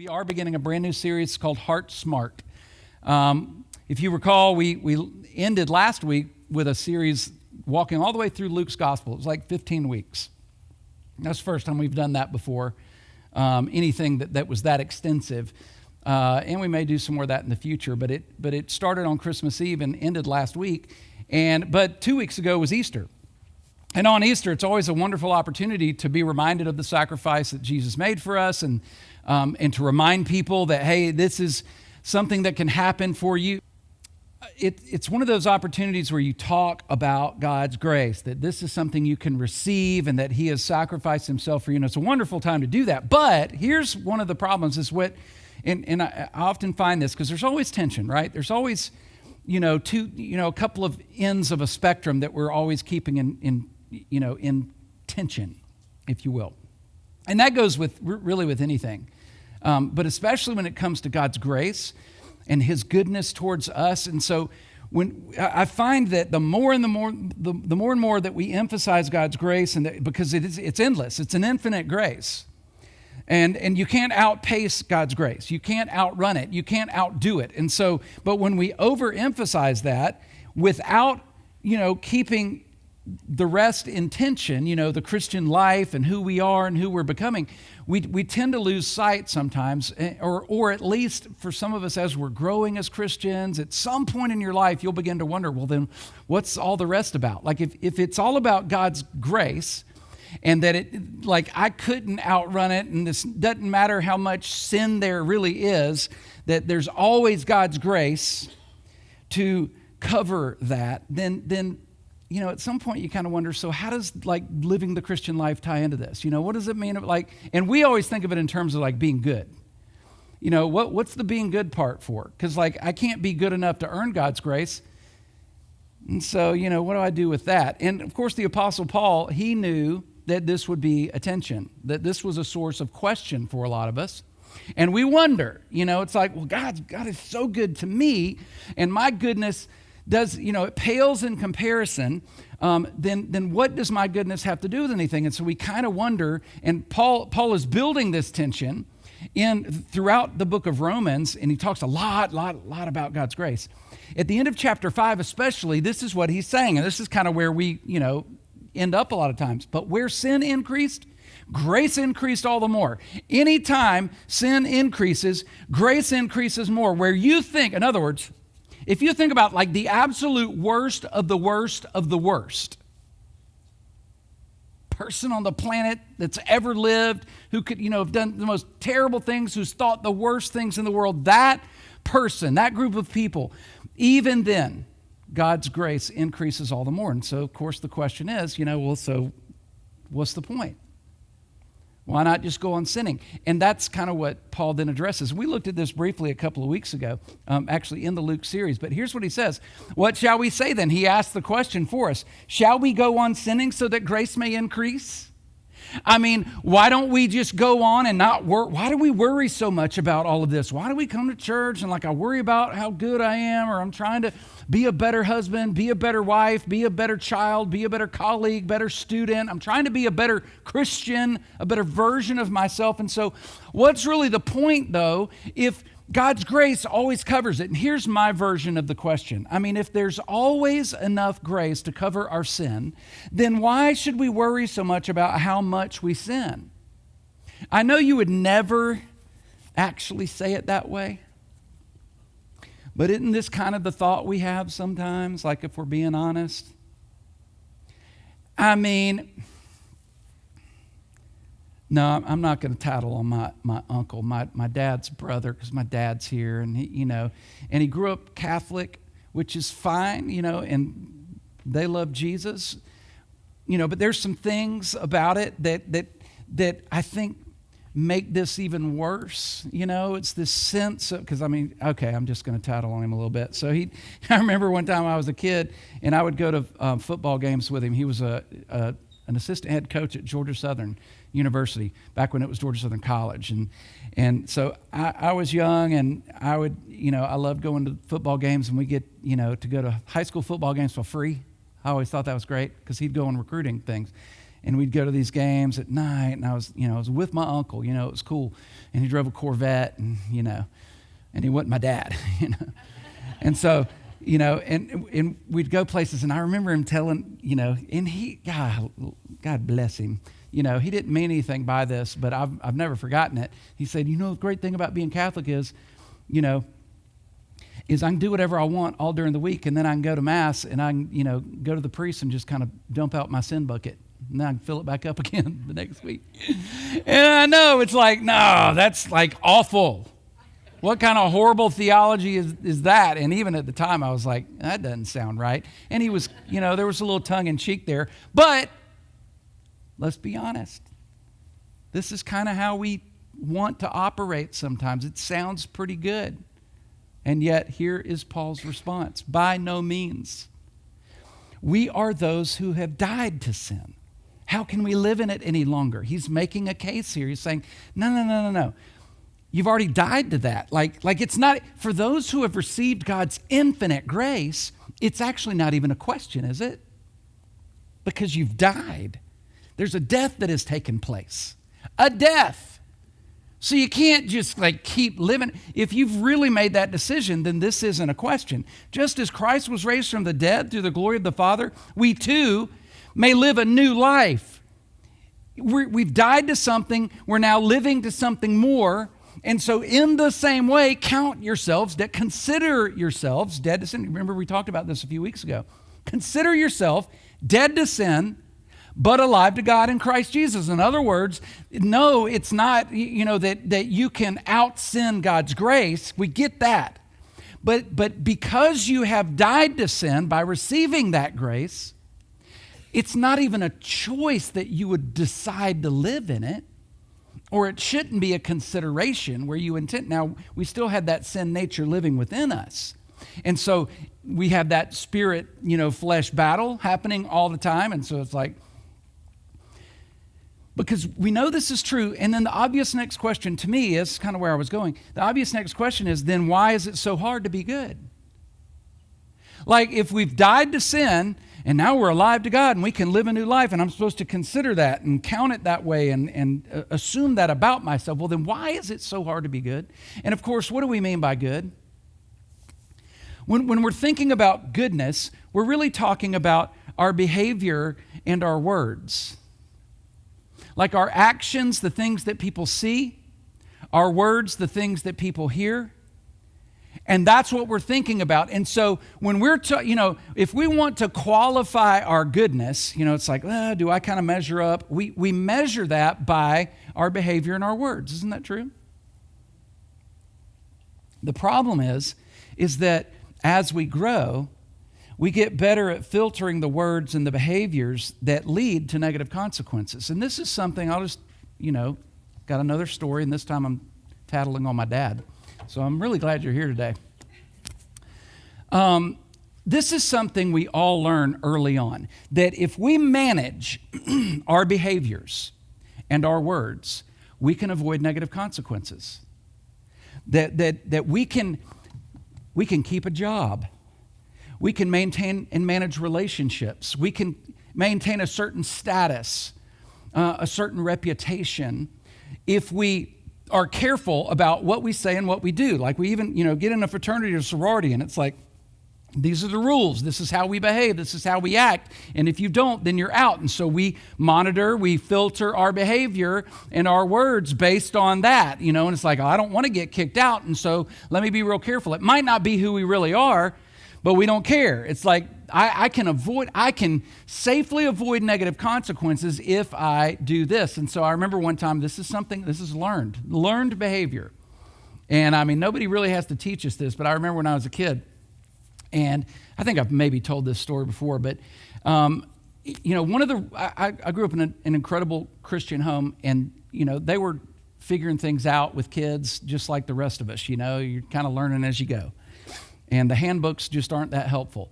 We are beginning a brand new series called Heart Smart. If you recall, we ended last week with a series walking all the way through Luke's gospel. It was like 15 weeks. That's the first time we've done that before, anything that was that extensive. And we may do some more of that in the future, but it started on Christmas Eve and ended last week. But 2 weeks ago was Easter. And on Easter, it's always a wonderful opportunity to be reminded of the sacrifice that Jesus made for us and to remind people that, hey, this is something that can happen for you. It's one of those opportunities where you talk about God's grace, that this is something you can receive and that he has sacrificed himself for you. And it's a wonderful time to do that. But here's one of the problems is and I often find this because there's always tension, right? There's always, a couple of ends of a spectrum that we're always keeping in tension, if you will. And that goes really with anything. But especially when it comes to God's grace and his goodness towards us. And so when I find that the more and more that we emphasize God's grace, because it's endless, it's an infinite grace. And you can't outpace God's grace. You can't outrun it. You can't outdo it. And so, but when we overemphasize that without, keeping the rest in tension, the Christian life and who we are and who we're becoming, we tend to lose sight sometimes, or at least for some of us as we're growing as Christians, at some point in your life, you'll begin to wonder, well, then what's all the rest about? Like if it's all about God's grace and that I couldn't outrun it and this doesn't matter how much sin there really is, that there's always God's grace to cover that, then at some point you kind of wonder, so how does living the Christian life tie into this? What does it mean? And we always think of it in terms of being good. What's the being good part for? Because I can't be good enough to earn God's grace. And so, what do I do with that? And of course, the Apostle Paul, he knew that this would be a tension, that this was a source of question for a lot of us. And we wonder, it's like, well, God is so good to me, and my goodness does, it pales in comparison, then what does my goodness have to do with anything? And so we kind of wonder, and Paul is building this tension throughout the book of Romans, and he talks a lot about God's grace. At the end of chapter 5 especially, this is what he's saying, and this is kind of where we, end up a lot of times. But where sin increased, grace increased all the more. Anytime sin increases, grace increases more. Where you think, in other words, if you think about the absolute worst of the worst of the worst person on the planet that's ever lived, who could, have done the most terrible things, who's thought the worst things in the world, that person, that group of people, even then, God's grace increases all the more. And so, of course, the question is, so what's the point? Why not just go on sinning? And that's kind of what Paul then addresses. We looked at this briefly a couple of weeks ago, actually in the Luke series. But here's what he says. What shall we say then? He asked the question for us. Shall we go on sinning so that grace may increase? I mean, why don't we just go on and not work? Why do we worry so much about all of this? Why do we come to church and I worry about how good I am, or I'm trying to be a better husband, be a better wife, be a better child, be a better colleague, better student. I'm trying to be a better Christian, a better version of myself. And so what's really the point, though, if God's grace always covers it? And here's my version of the question. I mean, if there's always enough grace to cover our sin, then why should we worry so much about how much we sin? I know you would never actually say it that way, but isn't this kind of the thought we have sometimes, if we're being honest? I mean, no, I'm not going to tattle on my uncle, my dad's brother, because my dad's here, and he grew up Catholic, which is fine, and they love Jesus, but there's some things about it that I think make this even worse. It's this sense of, because I'm just going to tattle on him a little bit. So I remember one time I was a kid, and I would go to football games with him. He was an assistant head coach at Georgia Southern University back when it was Georgia Southern College, and so I was young, and I would I loved going to football games, and we get to go to high school football games for free. I always thought that was great because he'd go on recruiting things, And we'd go to these games at night, and I was with my uncle, it was cool. And he drove a Corvette, and he wasn't my dad, And so, and we'd go places, and I remember him telling, and he, God bless him, he didn't mean anything by this, but I've never forgotten it. He said, the great thing about being Catholic is I can do whatever I want all during the week, and then I can go to Mass, and I can, go to the priest and just kind of dump out my sin bucket. And then I can fill it back up again the next week. And I know it's like, no, that's like awful. What kind of horrible theology is that? And even at the time, I was like, that doesn't sound right. And he was, there was a little tongue in cheek there. But let's be honest. This is kind of how we want to operate sometimes. It sounds pretty good. And yet, here is Paul's response. By no means. We are those who have died to sin. How can we live in it any longer? He's making a case here. He's saying, no. You've already died to that. Like it's not, for those who have received God's infinite grace, it's actually not even a question, is it? Because you've died. There's a death that has taken place. A death. So you can't just keep living. If you've really made that decision, then this isn't a question. Just as Christ was raised from the dead through the glory of the Father, we too may live a new life. We've died to something. We're now living to something more. And so in the same way, consider yourselves dead to sin. Remember, we talked about this a few weeks ago. Consider yourself dead to sin, but alive to God in Christ Jesus. In other words, no, it's not, that you can out-sin God's grace. We get that. But because you have died to sin by receiving that grace, it's not even a choice that you would decide to live in it, or it shouldn't be a consideration where you intend. Now, we still have that sin nature living within us. And so we have that spirit, flesh battle happening all the time. And so it's like, because we know this is true. And then the obvious next question to me is kind of where I was going. The obvious next question is, then why is it so hard to be good? Like, if we've died to sin and now we're alive to God and we can live a new life, and I'm supposed to consider that and count it that way and assume that about myself, well, then why is it so hard to be good? And of course, what do we mean by good? When we're thinking about goodness, we're really talking about our behavior and our words. Like our actions, the things that people see, our words, the things that people hear. And that's what we're thinking about. And so when we're, if we want to qualify our goodness, it's like, do I kind of measure up? We measure that by our behavior and our words. Isn't that true? The problem is that as we grow, we get better at filtering the words and the behaviors that lead to negative consequences. And this is something I'll just, got another story, and this time I'm tattling on my dad. So I'm really glad you're here today. This is something we all learn early on, that if we manage our behaviors and our words, we can avoid negative consequences. That we can keep a job. We can maintain and manage relationships. We can maintain a certain status, a certain reputation, if we are careful about what we say and what we do. Like we even, get in a fraternity or sorority, and it's like, these are the rules. This is how we behave. This is how we act. And if you don't, then you're out. And so we monitor, we filter our behavior and our words based on that, and it's like, I don't want to get kicked out. And so let me be real careful. It might not be who we really are, but we don't care. It's like, I can safely avoid negative consequences if I do this. And so I remember one time, this is learned behavior. And nobody really has to teach us this, but I remember when I was a kid, and I think I've maybe told this story before, but I grew up in an incredible Christian home, and they were figuring things out with kids just like the rest of us. You're kind of learning as you go, and the handbooks just aren't that helpful.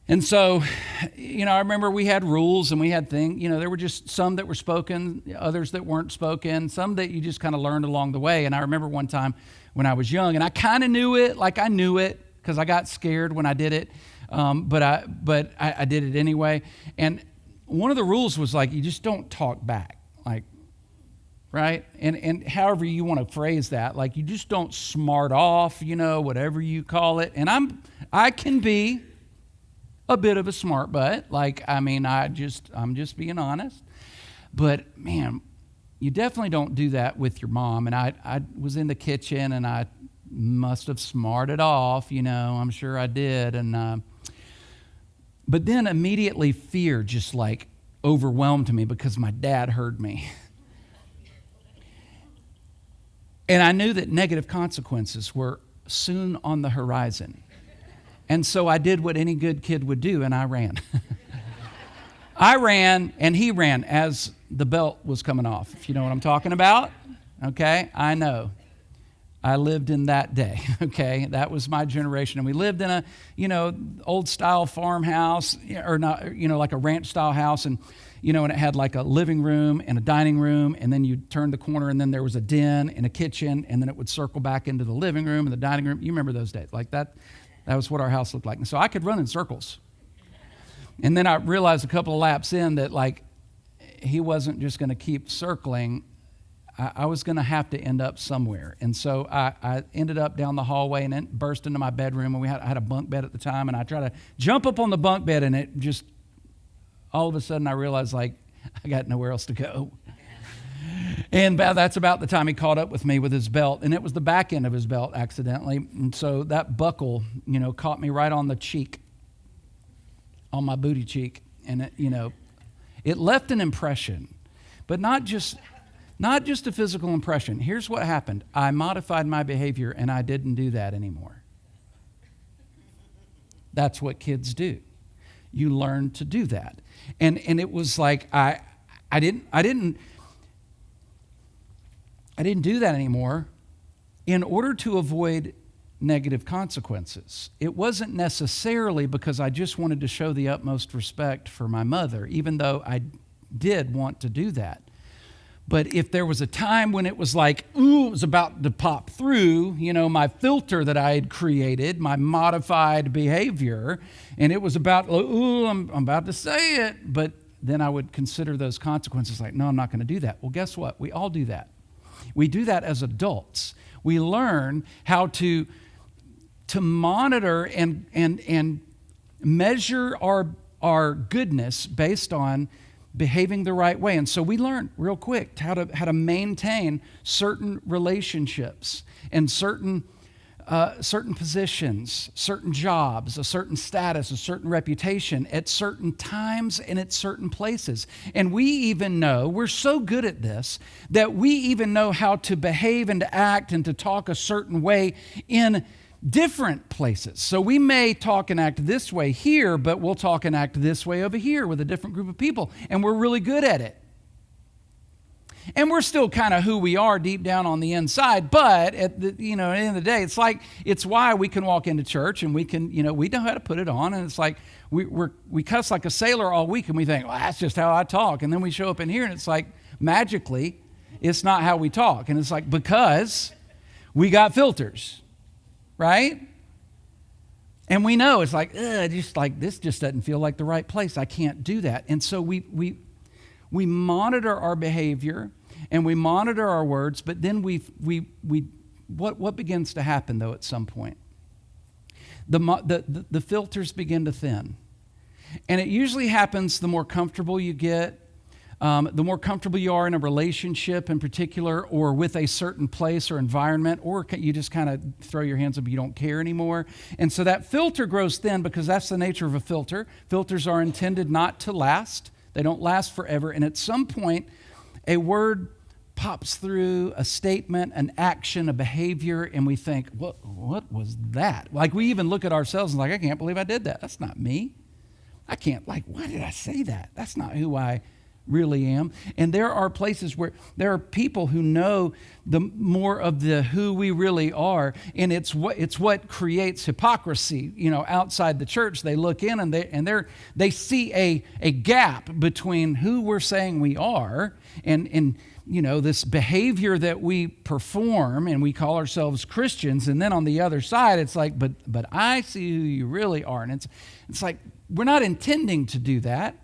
And so, I remember we had rules and we had things. There were just some that were spoken, others that weren't spoken, some that you just kind of learned along the way. And I remember one time when I was young, and I kind of knew it, like I knew it, because I got scared when I did it, but I did it anyway. And one of the rules was like, you just don't talk back, like, right? And however you want to phrase that, like you just don't smart off, whatever you call it. And I can be a bit of a smart butt. Like, I'm just being honest. But man, you definitely don't do that with your mom. And I was in the kitchen and I must have smarted off, I'm sure I did. And but then immediately fear just like overwhelmed me because my dad heard me. And I knew that negative consequences were soon on the horizon. And so I did what any good kid would do, and I ran. I ran, and he ran as the belt was coming off, if you know what I'm talking about. Okay, I know. I lived in that day, okay? That was my generation. And we lived in a, old-style farmhouse, or not, like a ranch-style house, and and it had like a living room and a dining room, and then you turned the corner, and then there was a den and a kitchen, and then it would circle back into the living room and the dining room. You remember those days. Like that was what our house looked like. And so I could run in circles. And then I realized a couple of laps in that, like, he wasn't just going to keep circling. I was going to have to end up somewhere. And so I ended up down the hallway and then burst into my bedroom, and I had a bunk bed at the time, and I tried to jump up on the bunk bed, and it just, all of a sudden I realized, like, I got nowhere else to go. And that's about the time he caught up with me with his belt, and it was the back end of his belt accidentally. And so that buckle, caught me right on the cheek, on my booty cheek. And it left an impression, but not just a physical impression. Here's what happened. I modified my behavior, and I didn't do that anymore. That's what kids do. You learn to do that. And it was like I didn't do that anymore in order to avoid negative consequences. It wasn't necessarily because I just wanted to show the utmost respect for my mother, even though I did want to do that. But if there was a time when it was like, ooh, it was about to pop through, my filter that I had created, my modified behavior, and it was about, ooh, I'm about to say it, but then I would consider those consequences like, no, I'm not going to do that. Well, guess what? We all do that. We do that as adults. We learn how to monitor and measure our goodness based on behaving the right way. And so we learn real quick how to maintain certain relationships and certain positions, certain jobs, a certain status, a certain reputation at certain times and at certain places. And we even know, we're so good at this, that we even know how to behave and to act and to talk a certain way in different places. So we may talk and act this way here, but we'll talk and act this way over here with a different group of people. And we're really good at it. And we're still kind of who we are deep down on the inside, but at the end of the day, it's why we can walk into church and we can, we know how to put it on, and it's like we cuss like a sailor all week, and we think, well, that's just how I talk, and then we show up in here, and it's like magically, it's not how we talk, and it's like because we got filters, right? And we know it's like, just like this just doesn't feel like the right place. I can't do that, and so we monitor our behavior and we monitor our words, but then what begins to happen though at some point? The filters begin to thin. And it usually happens the more comfortable you get, the more comfortable you are in a relationship in particular, or with a certain place or environment, or you just kind of throw your hands up, you don't care anymore. And so that filter grows thin because that's the nature of a filter. Filters are intended not to last. They don't last forever. And at some point, a word pops through, a statement, an action, a behavior, and we think, what was that? Like we even look at ourselves and like, I can't believe I did that. That's not me. I can't, why did I say that? That's not who I really am. And there are places where there are people who know the more of the who we really are, and it's what creates hypocrisy. Outside the church, they look in and they see a gap between who we're saying we are and this behavior that we perform, and we call ourselves Christians, and then on the other side it's like, but I see who you really are. And it's like we're not intending to do that.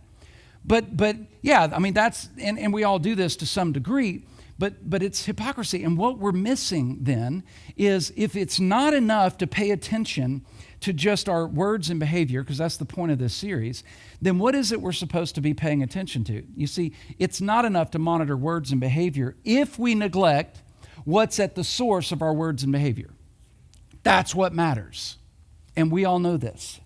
But yeah, I mean, and we all do this to some degree, but it's hypocrisy. And what we're missing then is, if it's not enough to pay attention to just our words and behavior, because that's the point of this series, then what is it we're supposed to be paying attention to? You see, it's not enough to monitor words and behavior if we neglect what's at the source of our words and behavior. That's what matters. And we all know this.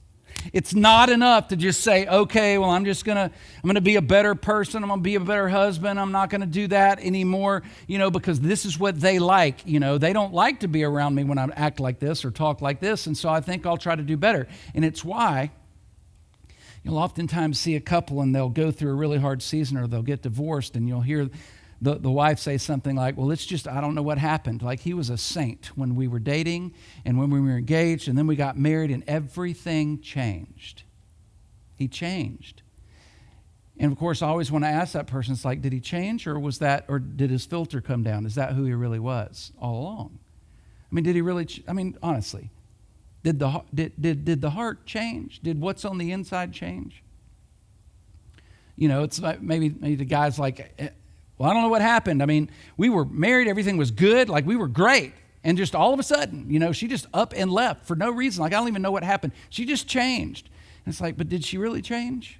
It's not enough to just say, okay, well, I'm going to be a better person. I'm going to be a better husband. I'm not going to do that anymore, because this is what they like. They don't like to be around me when I act like this or talk like this. And so I think I'll try to do better. And it's why you'll oftentimes see a couple and they'll go through a really hard season, or they'll get divorced, and you'll hear the wife say something like, well, I don't know what happened. Like, he was a saint when we were dating and when we were engaged, and then we got married and everything changed. He changed. And of course, I always want to ask that person, it's like, did he change, or did his filter come down? Is that who he really was all along? I mean, did he really, honestly, did the heart change? Did what's on the inside change? It's like maybe the guy's like, well, I don't know what happened. I mean, we were married, everything was good, like we were great. And just all of a sudden, she just up and left for no reason. Like, I don't even know what happened. She just changed. And it's like, but did she really change?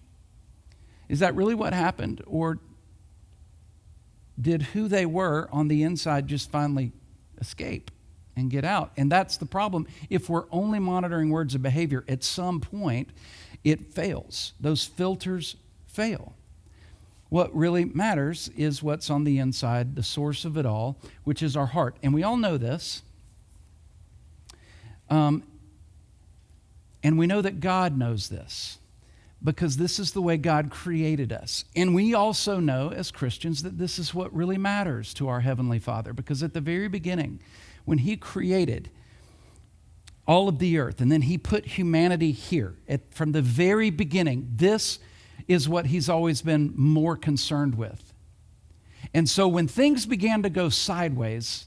Is that really what happened? Or did who they were on the inside just finally escape and get out? And that's the problem. If we're only monitoring words of behavior, at some point, it fails. Those filters fail. What really matters is what's on the inside, the source of it all, which is our heart. And we all know this. And we know that God knows this, because this is the way God created us. And we also know as Christians that this is what really matters to our Heavenly Father, because at the very beginning, when He created all of the earth, and then He put humanity here, from the very beginning, this is what He's always been more concerned with. And so when things began to go sideways,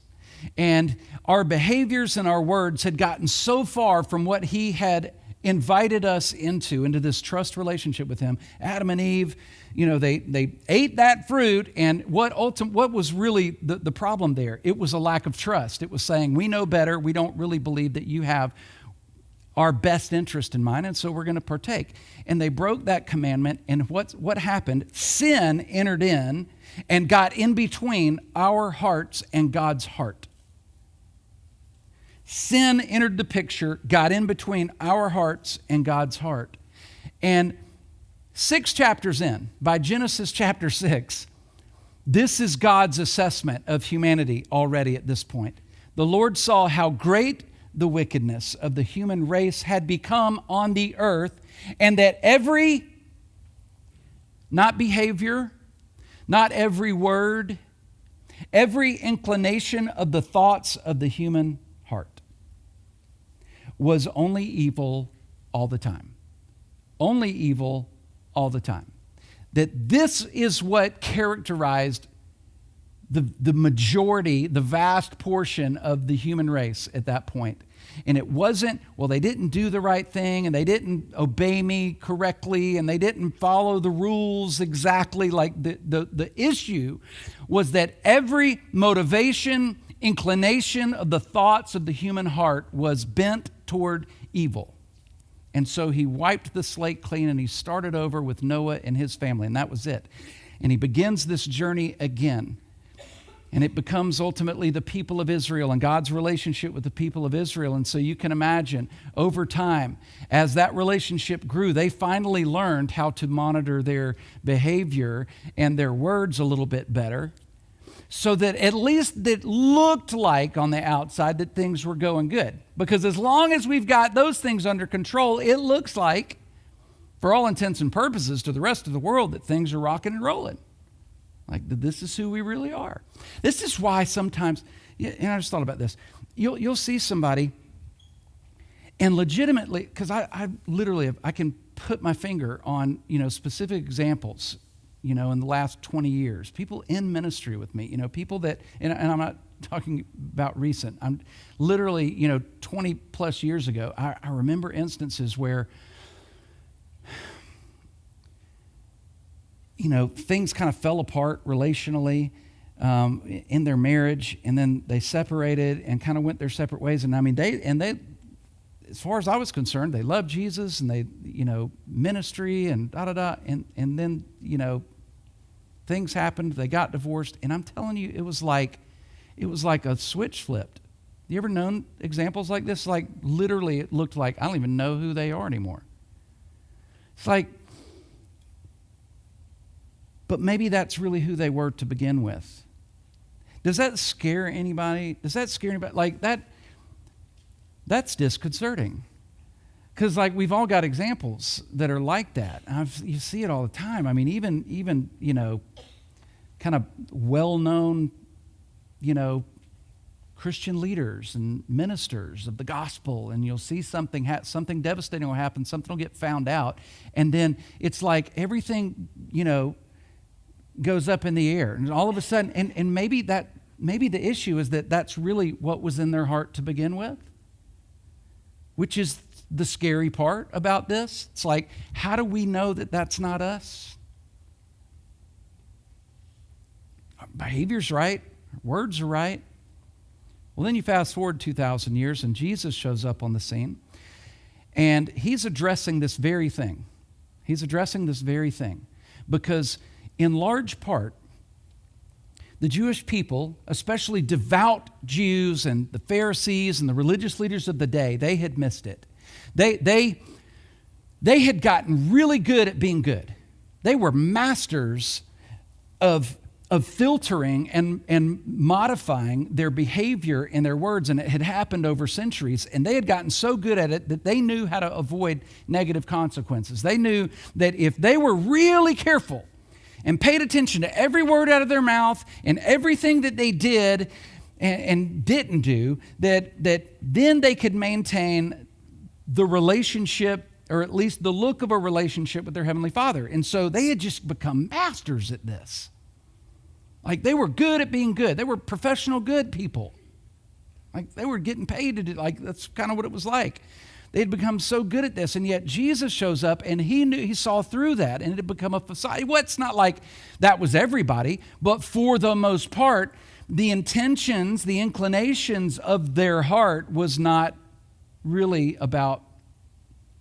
and our behaviors and our words had gotten so far from what He had invited us into this trust relationship with Him, Adam and Eve, they ate that fruit, and what was really the problem there? It was a lack of trust. It was saying, we know better, we don't really believe that you have our best interest in mind, and so we're going to partake. And they broke that commandment, and what happened? Sin entered in and got in between our hearts and God's heart. Sin entered the picture, got in between our hearts and God's heart. And 6 chapters in, by Genesis chapter 6, this is God's assessment of humanity already at this point. The Lord saw how great the wickedness of the human race had become on the earth, and that not behavior, not every word, every inclination of the thoughts of the human heart was only evil all the time. Only evil all the time. That this is what characterized the majority, the vast portion of the human race at that point. And it wasn't, well, they didn't do the right thing, and they didn't obey me correctly, and they didn't follow the rules exactly. Like the issue was that every motivation, inclination of the thoughts of the human heart was bent toward evil. And so He wiped the slate clean, and He started over with Noah and his family, and that was it. And He begins this journey again. And it becomes ultimately the people of Israel and God's relationship with the people of Israel. And so you can imagine, over time, as that relationship grew, they finally learned how to monitor their behavior and their words a little bit better, so that at least it looked like on the outside that things were going good. Because as long as we've got those things under control, it looks like, for all intents and purposes, to the rest of the world, that things are rocking and rolling. Like, this is who we really are. This is why sometimes, and I just thought about this, you'll see somebody, and legitimately, because I literally, I can put my finger on, specific examples, in the last 20 years, people in ministry with me, people that, and I'm not talking about recent, I'm literally, 20 plus years ago, I remember instances where things kind of fell apart relationally in their marriage, and then they separated and kind of went their separate ways. And I mean, they, as far as I was concerned, they loved Jesus and they, ministry and da-da-da. And then, things happened. They got divorced. And I'm telling you, it was like a switch flipped. You ever known examples like this? Like literally it looked like I don't even know who they are anymore. It's like, but maybe that's really who they were to begin with. Does that scare anybody? Like that's disconcerting. Because like we've all got examples that are like that. You see it all the time. I mean, even kind of well-known, Christian leaders and ministers of the gospel, and you'll see something devastating will happen, something will get found out, and then it's like everything, goes up in the air, and all of a sudden, and maybe the issue is that that's really what was in their heart to begin with, which is the scary part about this. It's like, how do we know that that's not us? Our behavior's right, our words are right. Well, then you fast forward 2,000 years and Jesus shows up on the scene, and he's addressing this very thing. Because in large part, the Jewish people, especially devout Jews and the Pharisees and the religious leaders of the day, they had missed it. They had gotten really good at being good. They were masters of filtering and modifying their behavior and their words, and it had happened over centuries, and they had gotten so good at it that they knew how to avoid negative consequences. They knew that if they were really careful and paid attention to every word out of their mouth and everything that they did and didn't do, that then they could maintain the relationship, or at least the look of a relationship with their Heavenly Father. And so they had just become masters at this. Like they were good at being good. They were professional good people. Like they were getting paid to do, like that's kind of what it was like. They had become so good at this, and yet Jesus shows up and he saw through that, and it had become a facade. Well, it's not like that was everybody, but for the most part, the intentions, the inclinations of their heart was not really about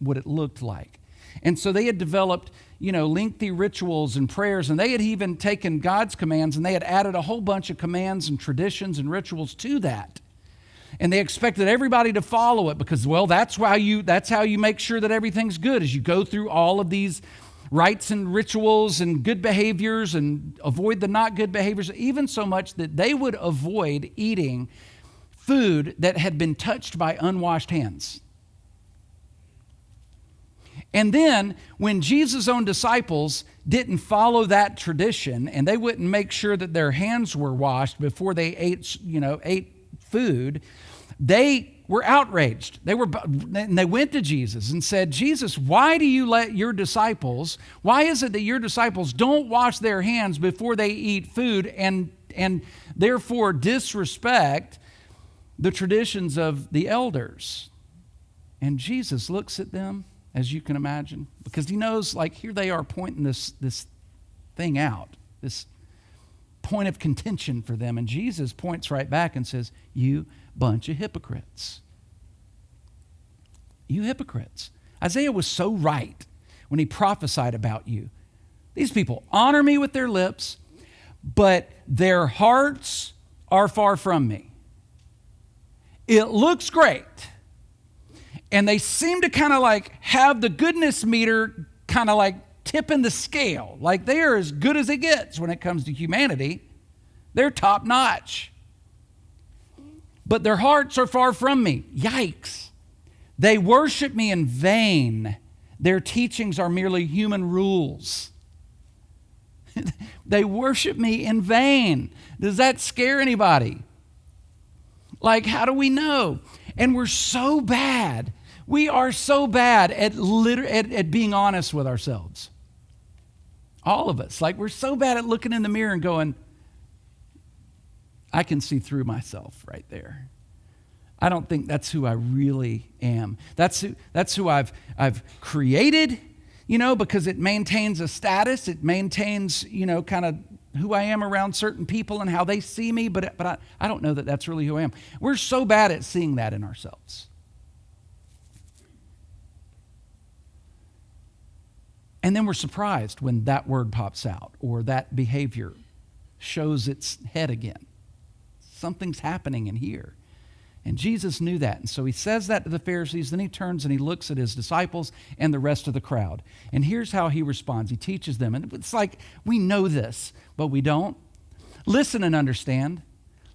what it looked like. And so they had developed, lengthy rituals and prayers, and they had even taken God's commands and they had added a whole bunch of commands and traditions and rituals to that. And they expected everybody to follow it because, well, that's how you make sure that everything's good, is you go through all of these rites and rituals and good behaviors and avoid the not good behaviors, even so much that they would avoid eating food that had been touched by unwashed hands. And then when Jesus' own disciples didn't follow that tradition and they wouldn't make sure that their hands were washed before they ate food, they were outraged. They went to Jesus and said, Jesus, why is it that your disciples don't wash their hands before they eat food and therefore disrespect the traditions of the elders? And Jesus looks at them, as you can imagine, because he knows, like, here they are pointing this thing out, this point of contention for them. And Jesus points right back and says, you bunch of hypocrites. You hypocrites. Isaiah was so right when he prophesied about you. These people honor me with their lips, but their hearts are far from me. It looks great. And they seem to kind of like have the goodness meter kind of like tipping the scale. Like they are as good as it gets when it comes to humanity. They're top notch. But their hearts are far from me. Yikes. They worship me in vain. Their teachings are merely human rules. They worship me in vain. Does that scare anybody? Like, how do we know? And we're so bad. We are so bad at being honest with ourselves. All of us. Like, we're so bad at looking in the mirror and going, I can see through myself right there. I don't think that's who I really am. That's who I've created because it maintains a status. It maintains, kind of who I am around certain people and how they see me, but I don't know that that's really who I am. We're so bad at seeing that in ourselves. And then we're surprised when that word pops out or that behavior shows its head again. Something's happening in here. And Jesus knew that. And so he says that to the Pharisees. Then he turns and he looks at his disciples and the rest of the crowd. And here's how he responds. He teaches them. And it's like we know this, but we don't. Listen and understand.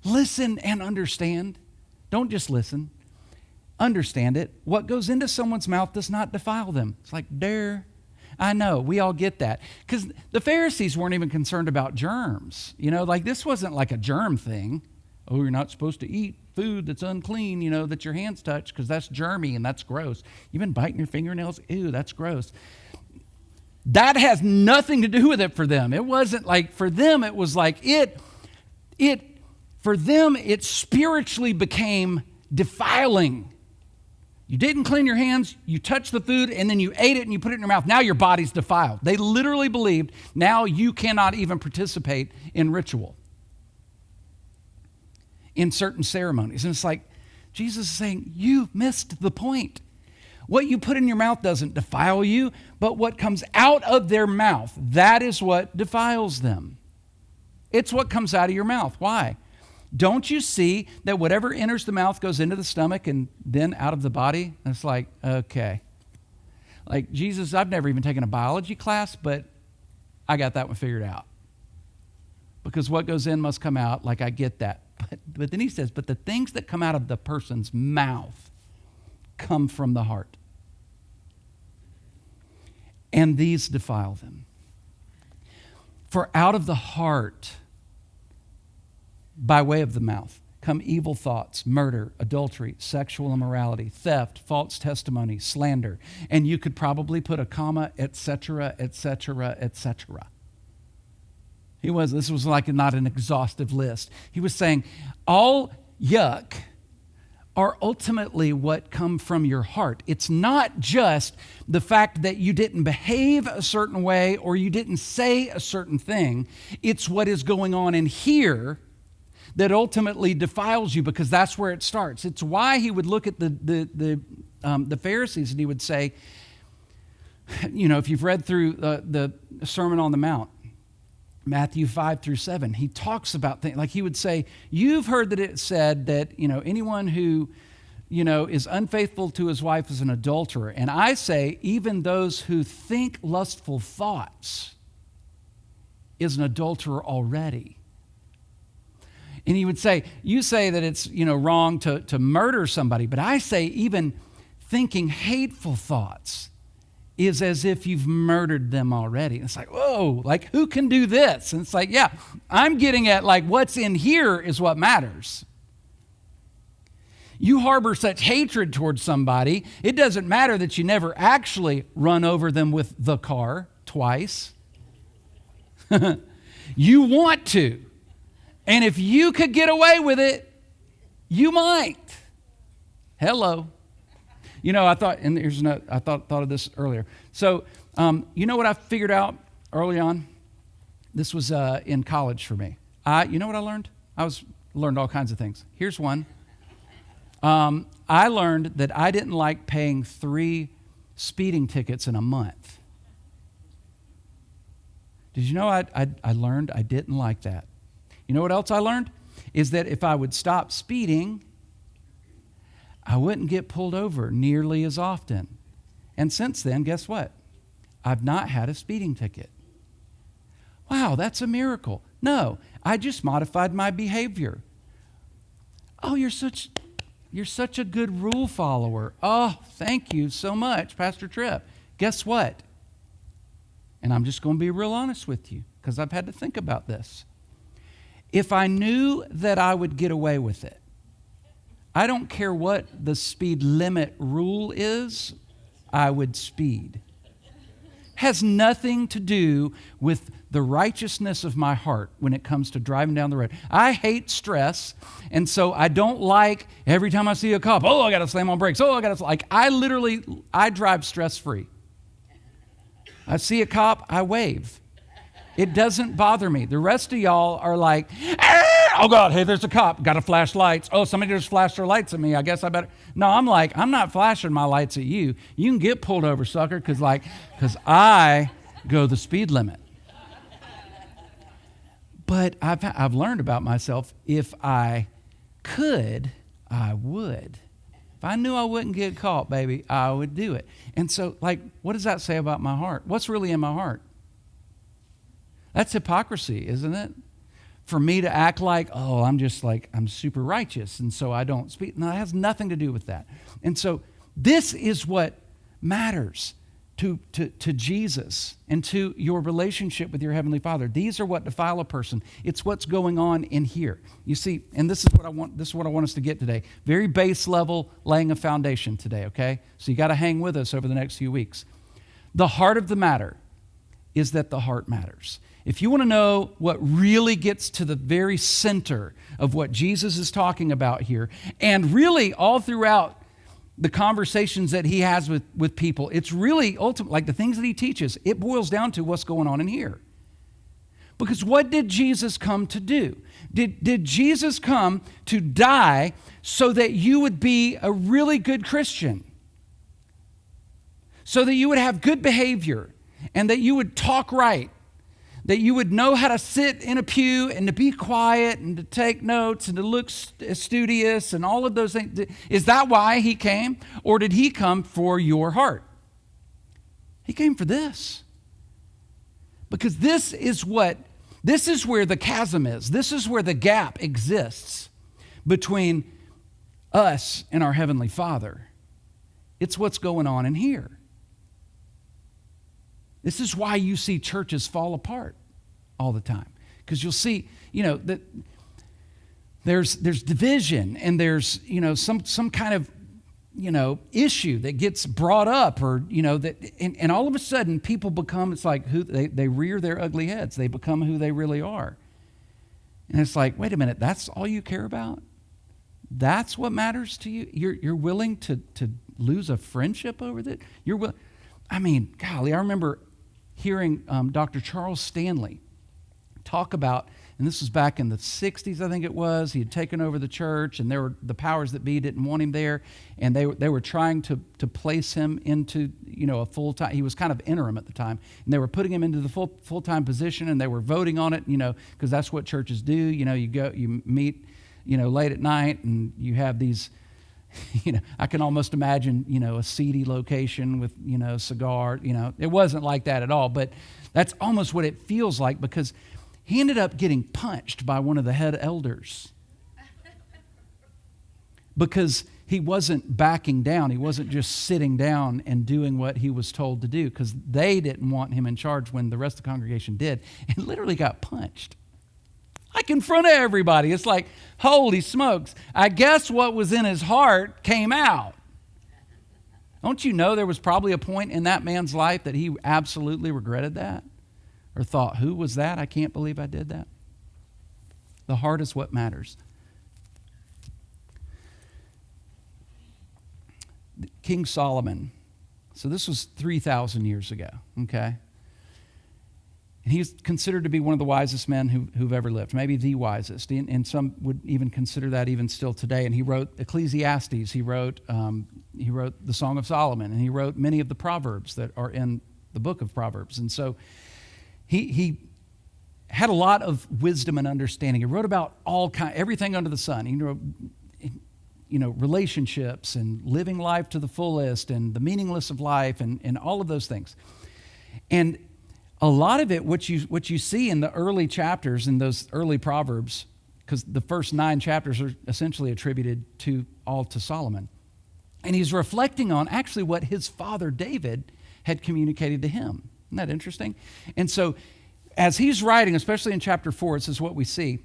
Listen and understand. Don't just listen. Understand it. What goes into someone's mouth does not defile them. It's like, dare. I know, we all get that. Because the Pharisees weren't even concerned about germs. This wasn't like a germ thing. Oh, you're not supposed to eat food that's unclean, that your hands touch, because that's germy and that's gross. You've been biting your fingernails? Ew, that's gross. That has nothing to do with it for them. It wasn't like, for them, it was like for them, it spiritually became defiling. You didn't clean your hands, you touched the food, and then you ate it and you put it in your mouth. Now your body's defiled. They literally believed now you cannot even participate in ritual, in certain ceremonies. And it's like, Jesus is saying, you missed the point. What you put in your mouth doesn't defile you, but what comes out of their mouth, that is what defiles them. It's what comes out of your mouth. Why? Don't you see that whatever enters the mouth goes into the stomach and then out of the body? And it's like, okay. Like, Jesus, I've never even taken a biology class, but I got that one figured out. Because what goes in must come out, like I get that. But then he says, but the things that come out of the person's mouth come from the heart. And these defile them. For out of the heart, by way of the mouth, come evil thoughts, murder, adultery, sexual immorality, theft, false testimony, slander. And you could probably put a comma, etc., etc., etc. This was like not an exhaustive list. He was saying all yuck are ultimately what come from your heart. It's not just the fact that you didn't behave a certain way or you didn't say a certain thing. It's what is going on in here that ultimately defiles you, because that's where it starts. It's why he would look at the Pharisees and he would say, if you've read through the Sermon on the Mount, Matthew 5-7, he talks about things like he would say, you've heard that it said that, anyone who, is unfaithful to his wife is an adulterer. And I say, even those who think lustful thoughts is an adulterer already. And he would say, you say that it's, wrong to murder somebody, but I say even thinking hateful thoughts is as if you've murdered them already. And it's like, whoa, like who can do this? And it's like, yeah, I'm getting at like what's in here is what matters. You harbor such hatred towards somebody, it doesn't matter that you never actually run over them with the car twice. You want to. And if you could get away with it, you might. Hello. I thought, and here's another, I thought of this earlier. So, what I figured out early on? This was in college for me. You know what I learned? Learned all kinds of things. Here's one. I learned that I didn't like paying 3 speeding tickets in a month. Did you know I learned I didn't like that? You know what else I learned? Is that if I would stop speeding, I wouldn't get pulled over nearly as often. And since then, guess what? I've not had a speeding ticket. Wow, that's a miracle. No, I just modified my behavior. Oh, you're such a good rule follower. Oh, thank you so much, Pastor Tripp. Guess what? And I'm just going to be real honest with you because I've had to think about this. If I knew that I would get away with it, I don't care what the speed limit rule is, I would speed. Has nothing to do with the righteousness of my heart when it comes to driving down the road. I hate stress, and so I don't like every time I see a cop, I got to slam on brakes. I drive stress-free. I see a cop, I wave. It doesn't bother me. The rest of y'all are like, oh God, hey, there's a cop. Got to flash lights. Oh, somebody just flashed their lights at me. I guess I better. No, I'm like, I'm not flashing my lights at you. You can get pulled over, sucker, because I go the speed limit. But I've learned about myself, if I could, I would. If I knew I wouldn't get caught, baby, I would do it. And so, what does that say about my heart? What's really in my heart? That's hypocrisy, isn't it? For me to act like, oh, I'm super righteous, and so I don't speak. No, it has nothing to do with that. And so this is what matters to Jesus and to your relationship with your Heavenly Father. These are what defile a person. It's what's going on in here. You see, and this is what I want us to get today. Very base level, laying a foundation today, okay? So you got to hang with us over the next few weeks. The heart of the matter is that the heart matters. If you want to know what really gets to the very center of what Jesus is talking about here, and really all throughout the conversations that he has with people, it's really ultimate, like the things that he teaches, it boils down to what's going on in here. Because what did Jesus come to do? Did Jesus come to die so that you would be a really good Christian? So that you would have good behavior and that you would talk right? That you would know how to sit in a pew and to be quiet and to take notes and to look studious and all of those things. Is that why he came? Or did he come for your heart? He came for this. Because this is where the chasm is. This is where the gap exists between us and our Heavenly Father. It's what's going on in here. This is why you see churches fall apart all the time. Because you'll see, that there's division and there's, some kind of, issue that gets brought up or, and all of a sudden people become, it's like they rear their ugly heads. They become who they really are. And it's like, wait a minute, that's all you care about? That's what matters to you? You're willing to lose a friendship over that? Golly, I remember hearing Dr. Charles Stanley talk about, and this was back in the 60s, I think it was. He had taken over the church, and the powers that be didn't want him there, and they were trying to place him into a full-time. He was kind of interim at the time, and they were putting him into the full-time position, and they were voting on it, because that's what churches do. You meet, late at night, and you have these. I can almost imagine, a seedy location with, cigar, it wasn't like that at all, but that's almost what it feels like, because he ended up getting punched by one of the head elders because he wasn't backing down. He wasn't just sitting down and doing what he was told to do, because they didn't want him in charge when the rest of the congregation did, and literally got punched. Like in front of everybody. It's like, holy smokes. I guess what was in his heart came out. Don't you know there was probably a point in that man's life that he absolutely regretted that? Or thought, who was that? I can't believe I did that. The heart is what matters. King Solomon. So this was 3,000 years ago, okay? And he's considered to be one of the wisest men who've ever lived, maybe the wisest. And some would even consider that even still today. And he wrote Ecclesiastes. He wrote the Song of Solomon. And he wrote many of the Proverbs that are in the book of Proverbs. And so he had a lot of wisdom and understanding. He wrote about everything under the sun. He wrote, relationships and living life to the fullest and the meaningless of life and all of those things. And a lot of it, what you see in the early chapters, in those early Proverbs, because the first 9 chapters are essentially attributed to Solomon. And he's reflecting on actually what his father David had communicated to him. Isn't that interesting? And so as he's writing, especially in chapter 4, this is what we see,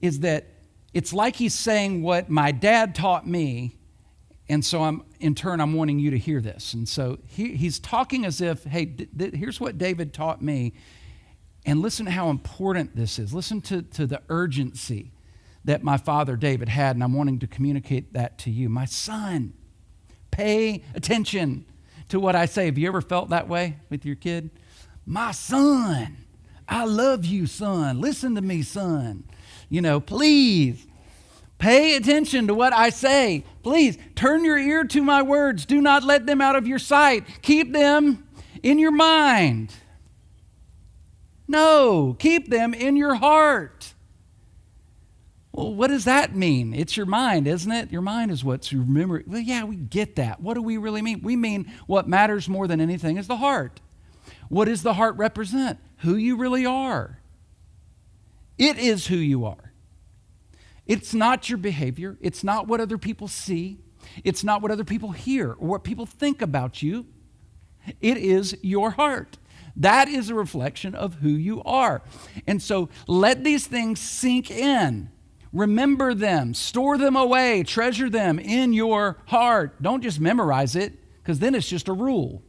is that it's like he's saying what my dad taught me, and so I'm wanting you to hear this. And so he's talking as if, hey, here's what David taught me, and listen to how important this is. Listen to the urgency that my father David had, and I'm wanting to communicate that to you. My son, pay attention to what I say. Have you ever felt that way with your kid? My son, I love you, son. Listen to me, son. Please pay attention to what I say. Please turn your ear to my words. Do not let them out of your sight. Keep them in your mind. No, keep them in your heart. Well, what does that mean? It's your mind, isn't it? Your mind is what's remembering. Well, yeah, we get that. What do we really mean? We mean what matters more than anything is the heart. What does the heart represent? Who you really are. It is who you are. It's not your behavior. It's not what other people see. It's not what other people hear or what people think about you. It is your heart. That is a reflection of who you are. And so let these things sink in. Remember them, store them away, treasure them in your heart. Don't just memorize it, because then it's just a rule.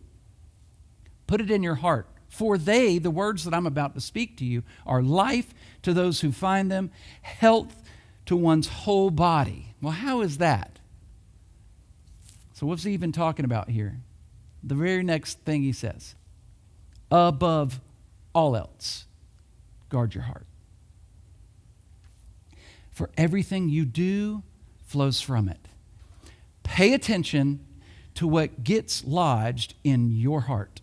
Put it in your heart. For they, the words that I'm about to speak to you, are life to those who find them, health to one's whole body. Well, how is that? So what's he even talking about here? The very next thing he says, above all else, guard your heart. For everything you do flows from it. Pay attention to what gets lodged in your heart.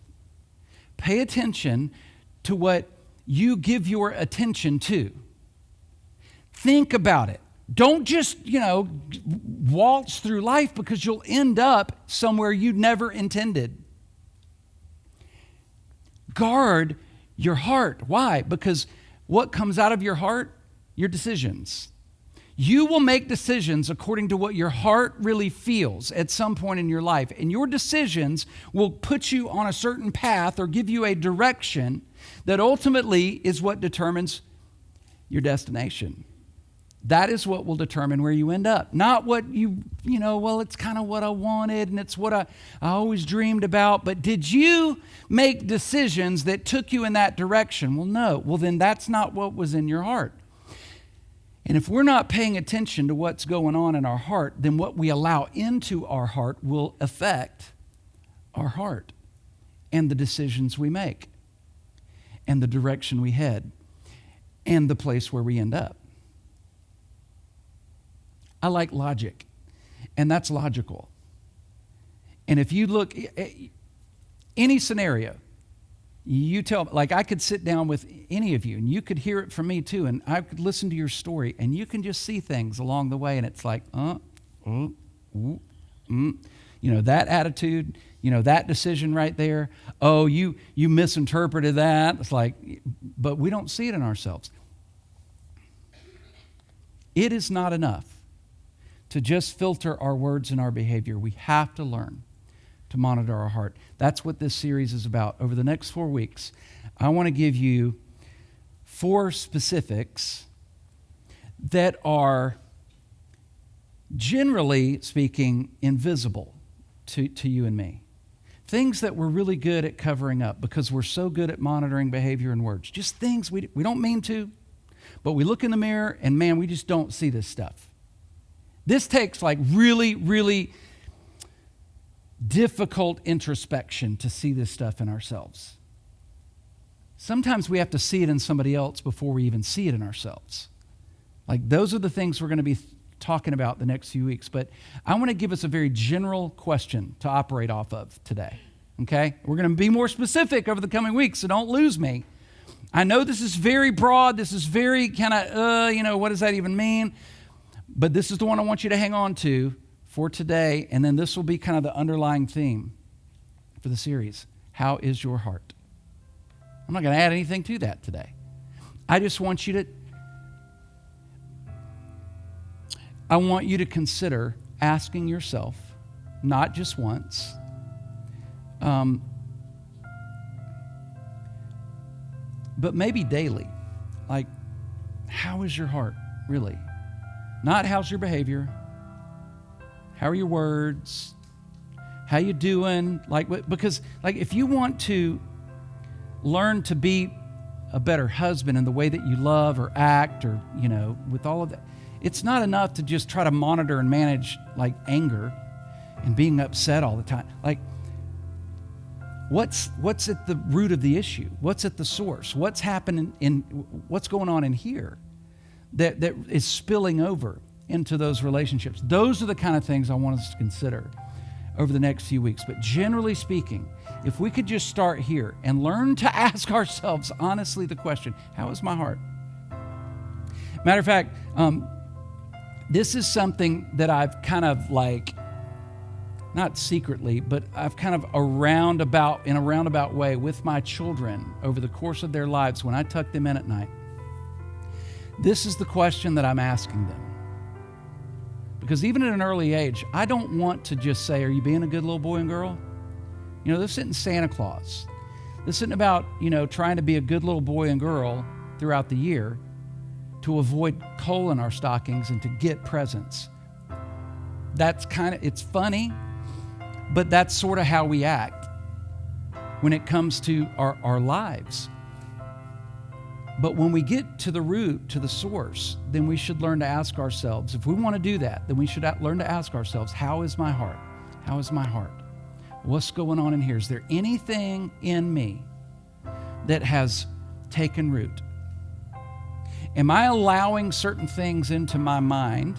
Pay attention to what you give your attention to. Think about it. Don't just, waltz through life, because you'll end up somewhere you never intended. Guard your heart. Why? Because what comes out of your heart? Your decisions. You will make decisions according to what your heart really feels at some point in your life. And your decisions will put you on a certain path or give you a direction that ultimately is what determines your destination. That is what will determine where you end up. Not what it's kind of what I wanted and it's what I always dreamed about. But did you make decisions that took you in that direction? Well, no. Well, then that's not what was in your heart. And if we're not paying attention to what's going on in our heart, then what we allow into our heart will affect our heart and the decisions we make and the direction we head and the place where we end up. I like logic, and that's logical. And if you look at any scenario, you tell, like I could sit down with any of you and you could hear it from me too, and I could listen to your story and you can just see things along the way and it's like, that attitude, that decision right there. Oh, you misinterpreted that. It's like, but we don't see it in ourselves. It is not enough to just filter our words and our behavior. We have to learn to monitor our heart. That's what this series is about. Over the next 4 weeks, I want to give you 4 specifics that are, generally speaking, invisible to you and me. Things that we're really good at covering up because we're so good at monitoring behavior and words. Just things we don't mean to, but we look in the mirror and, man, we just don't see this stuff. This takes really, really difficult introspection to see this stuff in ourselves. Sometimes we have to see it in somebody else before we even see it in ourselves. Those are the things we're going to be talking about the next few weeks. But I want to give us a very general question to operate off of today. Okay? We're going to be more specific over the coming weeks, so don't lose me. I know this is very broad. This is very kind of, what does that even mean? But this is the one I want you to hang on to for today, and then this will be kind of the underlying theme for the series. How is your heart? I'm not going to add anything to that today. I just want you to consider asking yourself, not just once, but maybe daily, how is your heart really? Not how's your behavior, how are your words, how you doing? Because if you want to learn to be a better husband in the way that you love or act or, with all of that, it's not enough to just try to monitor and manage anger and being upset all the time. What's at the root of the issue? What's at the source? What's happening what's going on in here that is spilling over into those relationships? Those are the kind of things I want us to consider over the next few weeks. But generally speaking, if we could just start here and learn to ask ourselves honestly the question, how is my heart? Matter of fact, this is something that I've kind of not secretly, but I've kind of in a roundabout way with my children over the course of their lives when I tuck them in at night. This is the question that I'm asking them. Because even at an early age, I don't want to just say, are you being a good little boy and girl? This isn't Santa Claus. This isn't about, trying to be a good little boy and girl throughout the year to avoid coal in our stockings and to get presents. It's funny, but that's sort of how we act when it comes to our lives. But when we get to the root, to the source, then we should learn to ask ourselves, if we want to do that, then we should learn to ask ourselves, how is my heart? How is my heart? What's going on in here? Is there anything in me that has taken root? Am I allowing certain things into my mind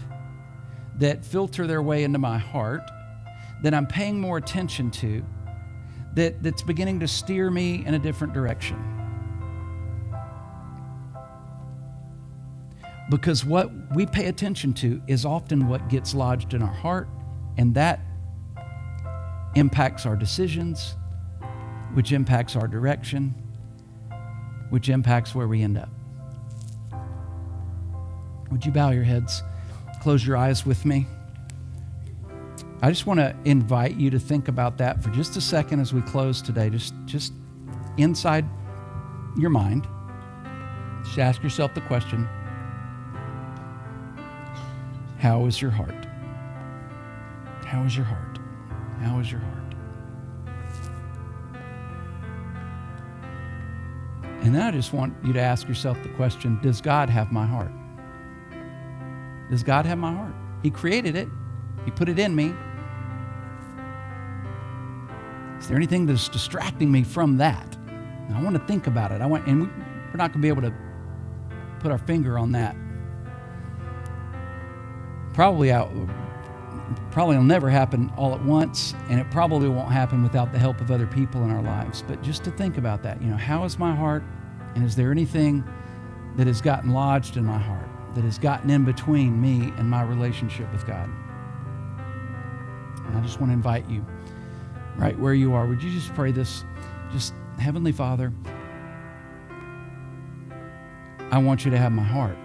that filter their way into my heart, that I'm paying more attention to, that's beginning to steer me in a different direction? Because what we pay attention to is often what gets lodged in our heart, and that impacts our decisions, which impacts our direction, which impacts where we end up. Would you bow your heads, close your eyes with me? I just want to invite you to think about that for just a second as we close today. Just inside your mind, just ask yourself the question, how is your heart? How is your heart? How is your heart? And then I just want you to ask yourself the question, does God have my heart? Does God have my heart? He created it. He put it in me. Is there anything that's distracting me from that? And I want to think about it. We're not going to be able to put our finger on that. Probably will never happen all at once, and it probably won't happen without the help of other people in our lives. But just to think about that, how is my heart? And is there anything that has gotten lodged in my heart, that has gotten in between me and my relationship with God? And I just want to invite you, right where you are, would you just pray this? Just, Heavenly Father, I want you to have my heart.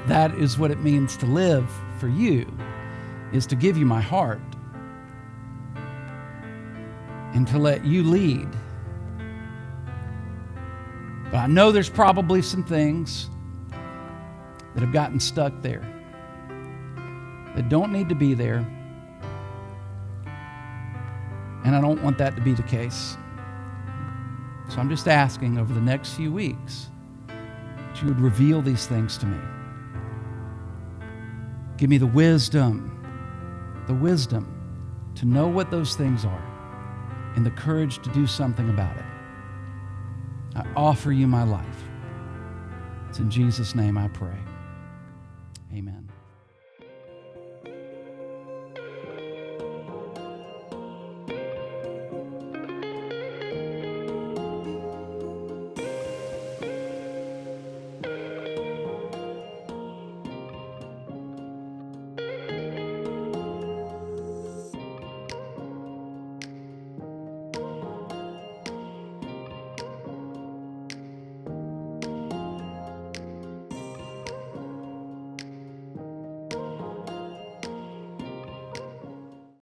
That is what it means to live for you, is to give you my heart and to let you lead. But I know there's probably some things that have gotten stuck there that don't need to be there, and I don't want that to be the case. So I'm just asking over the next few weeks that you would reveal these things to me. Give me the wisdom to know what those things are and the courage to do something about it. I offer you my life. It's in Jesus' name I pray. Amen.